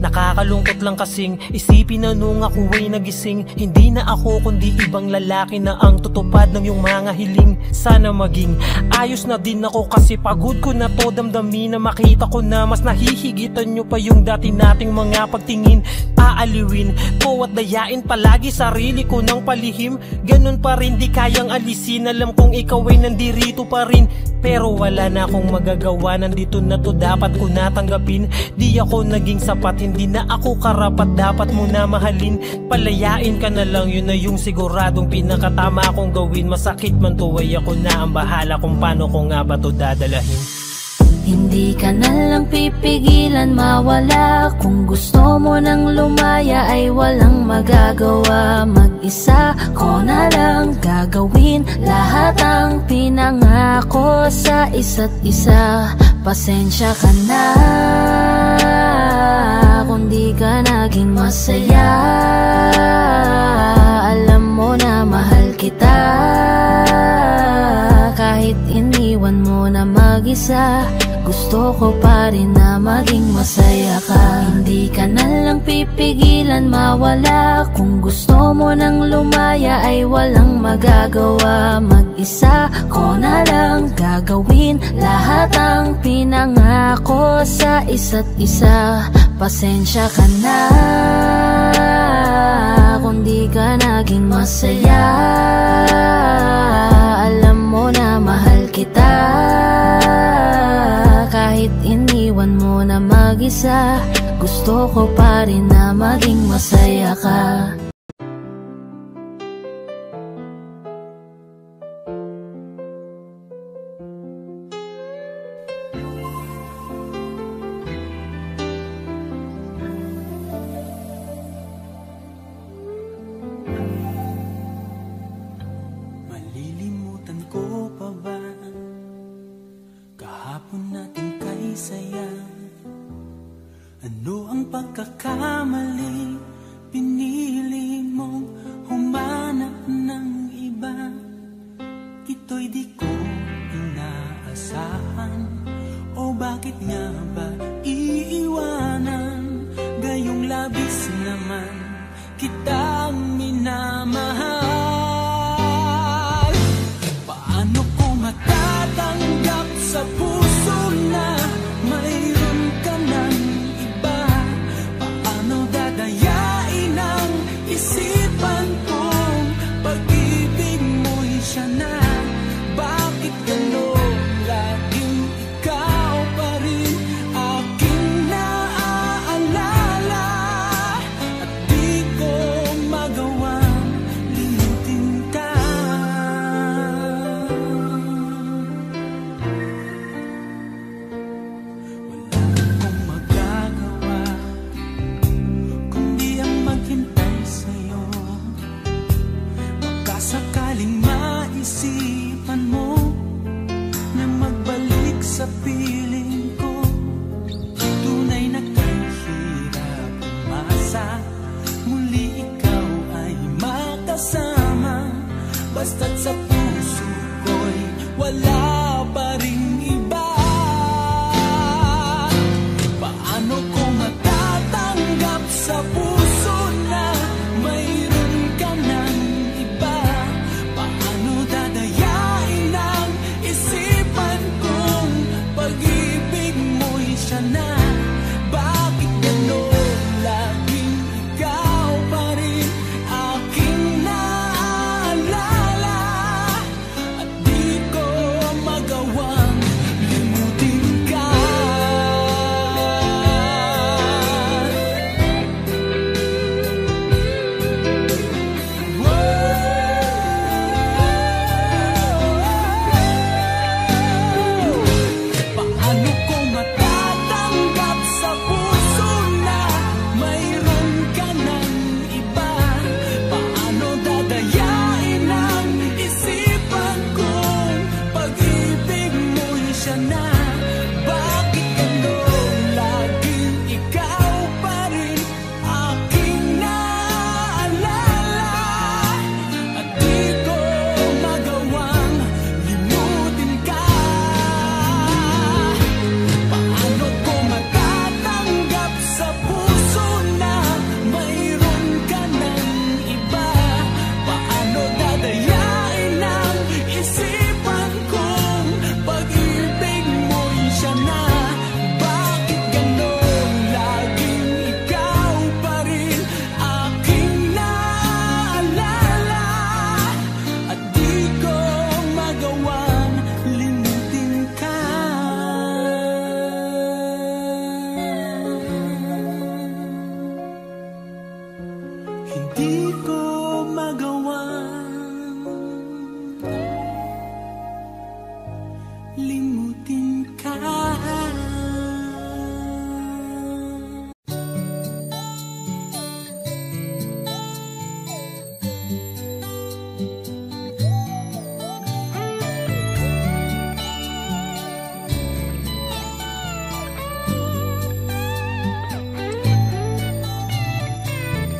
Nakakalungkot lang kasing isipin na nung ako ay nagising, hindi na ako kundi ibang lalaki na ang tutupad ng iyong mga hiling. Sana maging ayos na din ako kasi pagod ko na to damdamin. Na makita ko na mas nahihigitan nyo pa yung dati nating mga pagtingin. Aaliwin ko at dayain palagi sarili ko ng palihim. Ganun pa rin di kayang alisin. Alam kong ikaw ay nandirito pa rin, pero wala na akong magagawa. Nandito na to, dapat ko natanggapin. Di ako naging sapat, hindi na ako karapat, dapat mo na mahalin. Palayain ka na lang, yun na yung siguradong pinakatama akong gawin. Masakit man to ay ako na ang bahala kung paano ko nga ba to dadalahin. Hindi ka na lang pipigilan mawala. Kung gusto mo nang lumaya ay walang magagawa. Mag-isa ko na lang gagawin lahat ang pinangako sa isa't isa. Pasensya ka na kung di ka naging masaya. Alam mo na mahal kita. Kahit iniwan mo na mag-isa, gusto ko pa rin na maging masaya ka. Hindi ka na lang pipigilan mawala. Kung gusto mo nang lumaya ay walang magagawa. Mag-isa ko na lang gagawin lahat ang pinangako sa isa't isa. Pasensya ka na kung di ka naging masaya. Alam mo na mahal kita. Kahit iniwan mo na mag-isa, gusto ko pa rin na maging masaya ka. saya. Ano ang pagkakamali? Pinili mong humanap ng iba. Ito'y di ko inaasahan. O bakit nga ba iiwanan? Gayong labis naman kitang minamahal. Paano ko matatanggap sa puso na mayroon ka ng iba? Paano dadayain ang isipan kong pag-ibig mo'y siya na? Bakit gano'n laging ikaw pa rin aking naaalala? At di ko magawang limutin ka. Wala akong magagawa kundi ang maghintay sa'yo. Baka sakaling maisipan mo na magbalik sa piling ko. Tunay na kahirap umasa, muli ikaw ay makasama. Basta't sa puso ko'y wala pa ring iba. Paano ko matatanggap sa puso na mayroon ka ng iba? Paano dadayain ang isipan kong pag-ibig mo'y siya na? Bakit gano'n laging ikaw pa rin aking naaalala? At di ko magawang limutin ka. Paano ko matatanggap sa puso na mayroon ka ng iba? Paano dadayain ang isipan kong pag-ibig mo'y siya na? Bakit gano'n laging ikaw pa rin aking naaalala? At di ko magawang limutin ka. Paano ko matatanggap sa puso na mayroon ka ng iba? Paano dadayain ang isipan kong pag-ibig mo'y siya na? Bakit gano'n laging ikaw pa rin aking naaalala? At di ko magawang limutin ka. Hindi ko magawang limutin ka.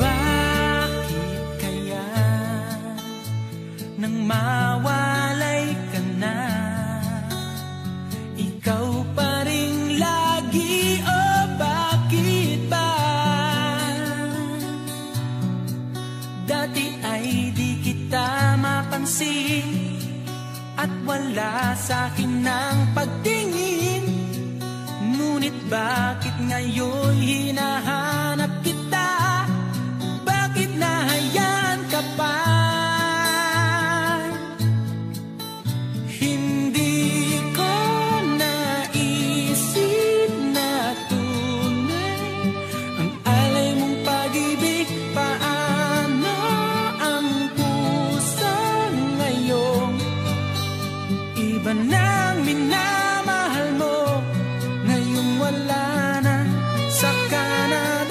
Bakit kaya nang mawalay ka na, ikaw pa rin lagi? O bakit ba? Dati ay di kita mapansin at wala sa'kin ng pagtingin. Ngunit bakit ngayon hinahanap kita? Bakit nahayaan ka pa? Hindi ko naisip na tunay ang alay mong pag-ibig. Paano ang puso ngayon? Iba nang minamahal mo, ngayong wala na, saka na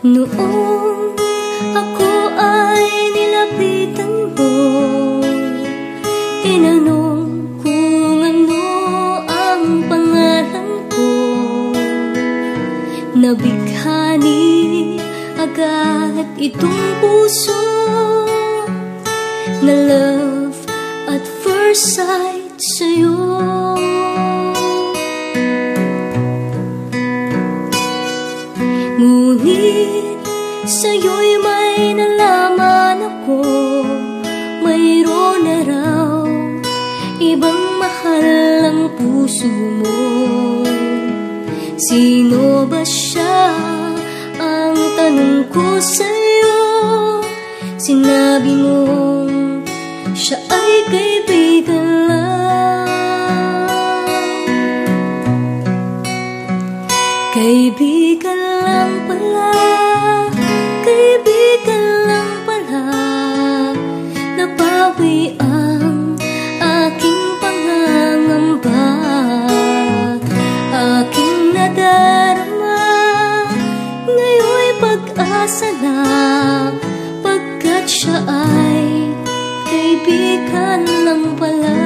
Noong ako ay nilapitan mo, tinanong kung ano ang pangalan ko. Nabighani agad itong puso na love at first sight sa'yo. Ngunit sa'yo'y may nalaman ako, mayroon na raw ibang mahal ang puso mo. Sino ba siya? Ang tanong ko sa'yo. Sinabi mo siya ay kaibigan lang. Kaibigan lang pala, kaibigan lang pala. Napawi ang aking pangangamba, aking nadarama. Ngayon'y pag-asa na, pagkat siya ay kaibigan lang pala.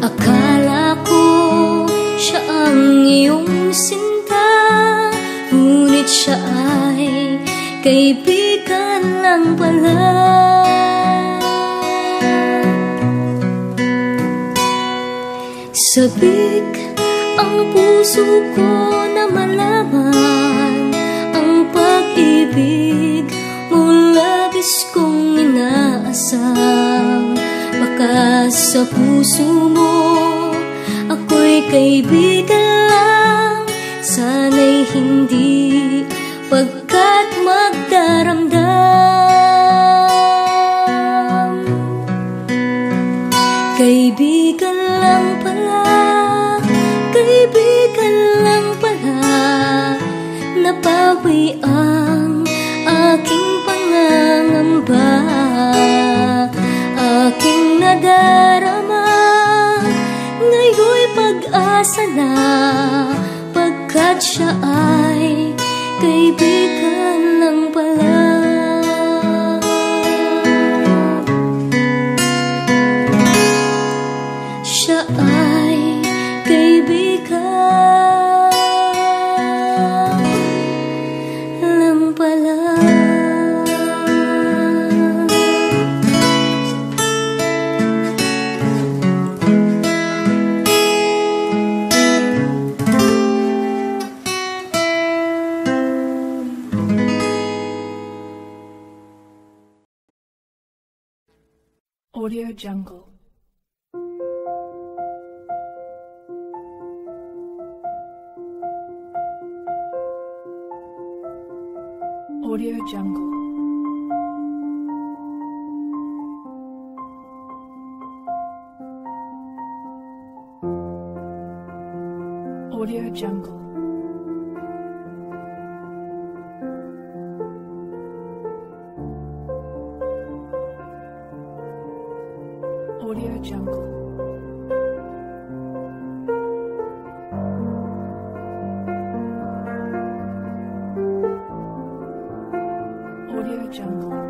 Akala ko siya ang iyong sinta, ngunit siya ay kaibigan lang pala. Sabik ang puso ko na malaman ang pag-ibig mo, labis kong inaasam. Baka sa puso mo ako'y kaibigan lang, sana'y hindi, pagkat magdaramdam. Kaibigan lang pala, kaibigan lang pala. Napawi ang aking pangangamba, aking nadarama. Ngayon'y pag-asa na, pagkat siya ay kaibigan lang pala. Siya ay kaibigan lang pala. Audio Jungle. Audio Jungle. Audio Jungle. Audio Jungle. Audio Jungle.